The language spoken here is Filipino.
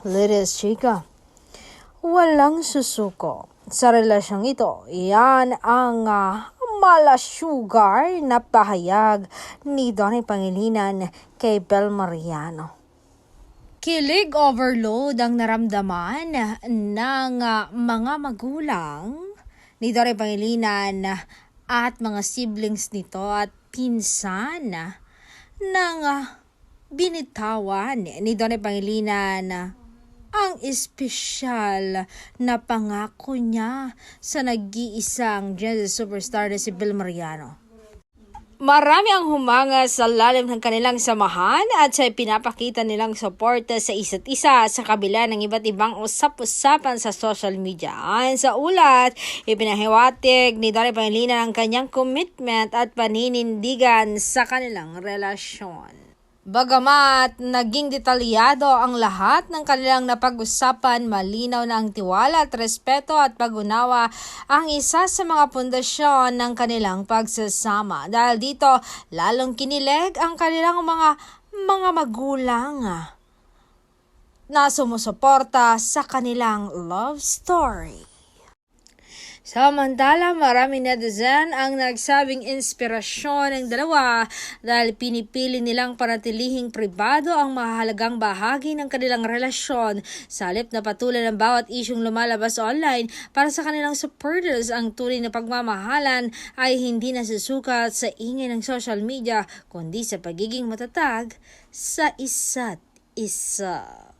Lides chika, walang susuko sa relasyong ito. Yan ang malasugar na pahayag ni Donnie Pangilinan kay Bel Mariano. Kilig overload ang naramdaman ng mga magulang ni Donnie Pangilinan at mga siblings nito at pinsan ng binitawan ni Donnie Pangilinan ang espesyal na pangako niya sa nag-iisang jazz superstar na si Bel Mariano. Marami ang humanga sa lalim ng kanilang samahan at sa pinapakita nilang suporta sa isa't isa sa kabila ng iba't ibang usap-usapan sa social media. Ayon sa ulat, ipinahiwatig ni Donnie Pangilinan ang kanyang commitment at paninindigan sa kanilang relasyon. Bagamat naging detalyado ang lahat ng kanilang napag-usapan, malinaw na ang tiwala at respeto at pag-unawa ang isa sa mga pundasyon ng kanilang pagsasama. Dahil dito, lalong kinilig ang kanilang mga magulang na sumusuporta sa kanilang love story. Samantala, marami netizen ang nagsabing inspirasyon ng dalawa dahil pinipili nilang panatilihing pribado ang mahalagang bahagi ng kanilang relasyon sa halip na patulan ng bawat isyong lumalabas online para sa kanilang supporters. Ang tunay na pagmamahalan ay hindi nasusukat sa ingay ng social media kundi sa pagiging matatag sa isa't isa.